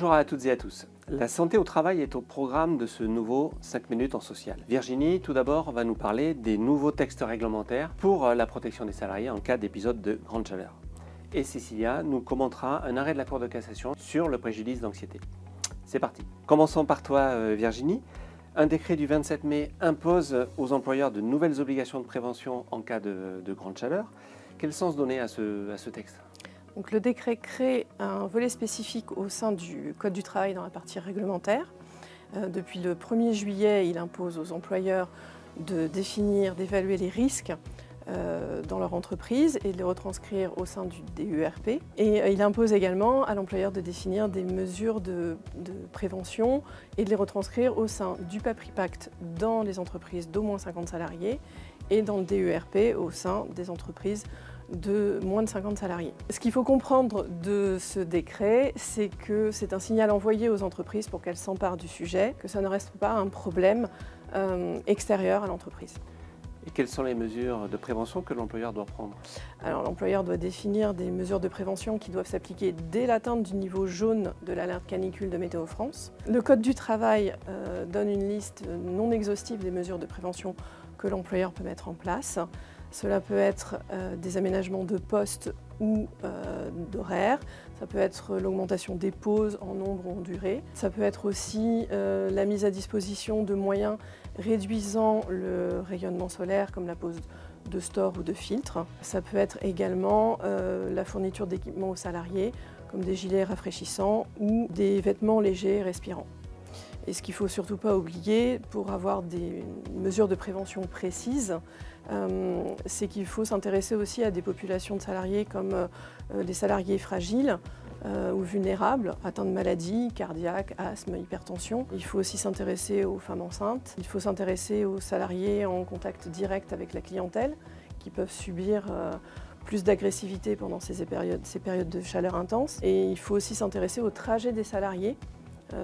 Bonjour à toutes et à tous. La santé au travail est au programme de ce nouveau 5 minutes en social. Virginie, tout d'abord, va nous parler des nouveaux textes réglementaires pour la protection des salariés en cas d'épisode de grande chaleur. Et Cécilia nous commentera un arrêt de la Cour de cassation sur le préjudice d'anxiété. C'est parti. Commençons par toi, Virginie. Un décret du 27 mai impose aux employeurs de nouvelles obligations de prévention en cas de grande chaleur. Quel sens donner à ce texte ? Donc, le décret crée un volet spécifique au sein du Code du travail dans la partie réglementaire. Depuis le 1er juillet, il impose aux employeurs de définir, d'évaluer les risques dans leur entreprise et de les retranscrire au sein du DUERP. Et il impose également à l'employeur de définir des mesures de prévention et de les retranscrire au sein du PAPRIPACT dans les entreprises d'au moins 50 salariés et dans le DUERP au sein des entreprises de moins de 50 salariés. Ce qu'il faut comprendre de ce décret, c'est que c'est un signal envoyé aux entreprises pour qu'elles s'emparent du sujet, que ça ne reste pas un problème extérieur à l'entreprise. Et quelles sont les mesures de prévention que l'employeur doit prendre ? Alors, l'employeur doit définir des mesures de prévention qui doivent s'appliquer dès l'atteinte du niveau jaune de l'alerte canicule de Météo France. Le Code du travail donne une liste non exhaustive des mesures de prévention que l'employeur peut mettre en place. Cela peut être des aménagements de postes ou d'horaires, ça peut être l'augmentation des pauses en nombre ou en durée, ça peut être aussi la mise à disposition de moyens réduisant le rayonnement solaire comme la pose de stores ou de filtres. Ça peut être également la fourniture d'équipements aux salariés comme des gilets rafraîchissants ou des vêtements légers et respirants. Et ce qu'il ne faut surtout pas oublier pour avoir des mesures de prévention précises, c'est qu'il faut s'intéresser aussi à des populations de salariés comme les salariés fragiles ou vulnérables, atteints de maladies cardiaques, asthme, hypertension. Il faut aussi s'intéresser aux femmes enceintes. Il faut s'intéresser aux salariés en contact direct avec la clientèle qui peuvent subir plus d'agressivité pendant ces périodes de chaleur intense. Et il faut aussi s'intéresser au trajet des salariés,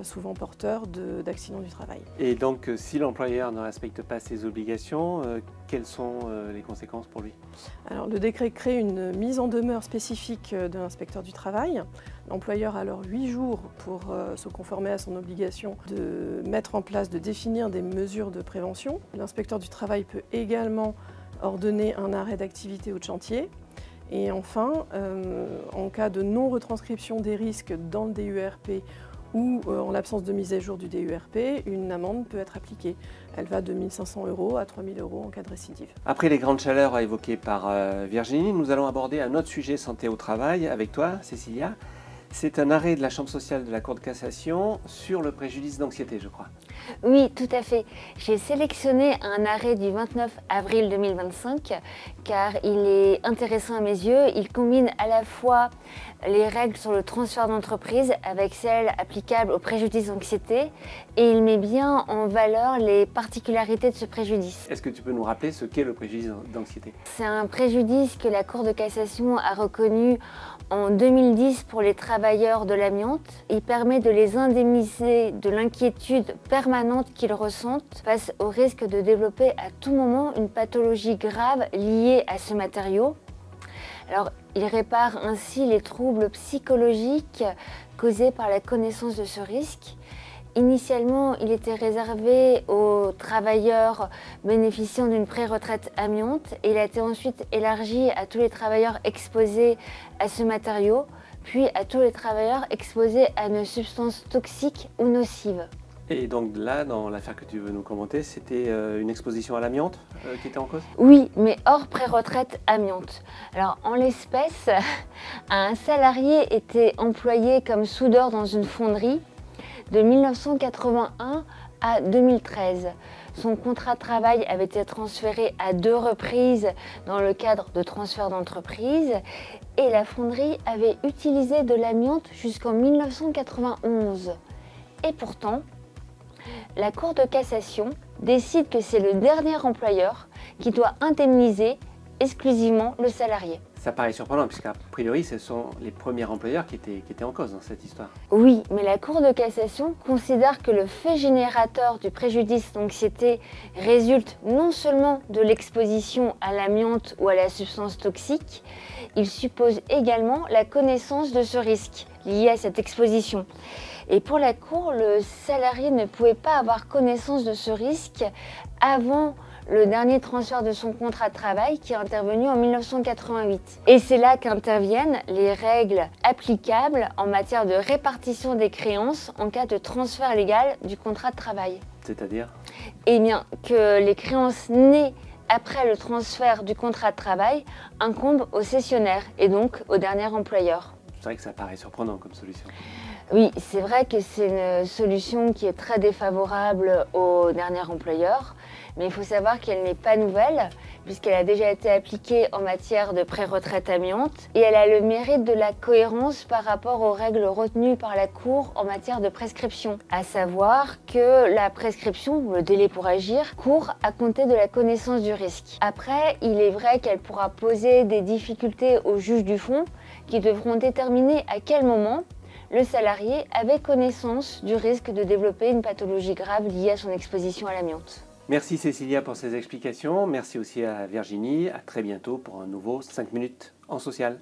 souvent porteurs d'accidents du travail. Et donc, si l'employeur ne respecte pas ses obligations, quelles sont les conséquences pour lui ? Alors, le décret crée une mise en demeure spécifique de l'inspecteur du travail. L'employeur a alors 8 jours pour se conformer à son obligation de mettre en place, de définir des mesures de prévention. L'inspecteur du travail peut également ordonner un arrêt d'activité ou de chantier. Et enfin, en cas de non-retranscription des risques dans le DUERP ou en l'absence de mise à jour du DUERP, une amende peut être appliquée. Elle va de 1 500 € à 3 000 € en cas de récidive. Après les grandes chaleurs évoquées par Virginie, nous allons aborder un autre sujet santé au travail avec toi, Cécilia. C'est un arrêt de la Chambre sociale de la Cour de cassation sur le préjudice d'anxiété, je crois. Oui, tout à fait. J'ai sélectionné un arrêt du 29 avril 2025 car il est intéressant à mes yeux. Il combine à la fois les règles sur le transfert d'entreprise avec celles applicables au préjudice d'anxiété et il met bien en valeur les particularités de ce préjudice. Est-ce que tu peux nous rappeler ce qu'est le préjudice d'anxiété ? C'est un préjudice que la Cour de cassation a reconnu en 2010 pour les travailleurs de l'amiante. Il permet de les indemniser de l'inquiétude permanente qu'ils ressentent face au risque de développer à tout moment une pathologie grave liée à ce matériau. Alors, il répare ainsi les troubles psychologiques causés par la connaissance de ce risque. Initialement, il était réservé aux travailleurs bénéficiant d'une pré-retraite amiante et il a été ensuite élargi à tous les travailleurs exposés à ce matériau, puis à tous les travailleurs exposés à une substance toxique ou nocive. Et donc là, dans l'affaire que tu veux nous commenter, c'était une exposition à l'amiante qui était en cause ? Oui, mais hors pré-retraite amiante. Alors, en l'espèce, un salarié était employé comme soudeur dans une fonderie de 1981 à 2013. Son contrat de travail avait été transféré à 2 reprises dans le cadre de transfert d'entreprise et la fonderie avait utilisé de l'amiante jusqu'en 1991. Et pourtant, la Cour de cassation décide que c'est le dernier employeur qui doit indemniser exclusivement le salarié. Ça paraît surprenant puisqu'à priori ce sont les premiers employeurs qui étaient en cause dans cette histoire. Oui, mais la Cour de cassation considère que le fait générateur du préjudice d'anxiété résulte non seulement de l'exposition à l'amiante ou à la substance toxique, il suppose également la connaissance de ce risque lié à cette exposition. Et pour la Cour, le salarié ne pouvait pas avoir connaissance de ce risque avant le dernier transfert de son contrat de travail qui est intervenu en 1988. Et c'est là qu'interviennent les règles applicables en matière de répartition des créances en cas de transfert légal du contrat de travail. C'est-à-dire ? Eh bien, que les créances nées après le transfert du contrat de travail incombent au cessionnaire et donc au dernier employeur. C'est vrai que ça paraît surprenant comme solution. Oui, c'est vrai que c'est une solution qui est très défavorable au dernier employeur, mais il faut savoir qu'elle n'est pas nouvelle, puisqu'elle a déjà été appliquée en matière de pré-retraite amiante, et elle a le mérite de la cohérence par rapport aux règles retenues par la Cour en matière de prescription, à savoir que la prescription, le délai pour agir, court à compter de la connaissance du risque. Après, il est vrai qu'elle pourra poser des difficultés aux juges du fond, qui devront déterminer à quel moment le salarié avait connaissance du risque de développer une pathologie grave liée à son exposition à l'amiante. Merci Cécilia pour ces explications. Merci aussi à Virginie. À très bientôt pour un nouveau 5 minutes en social.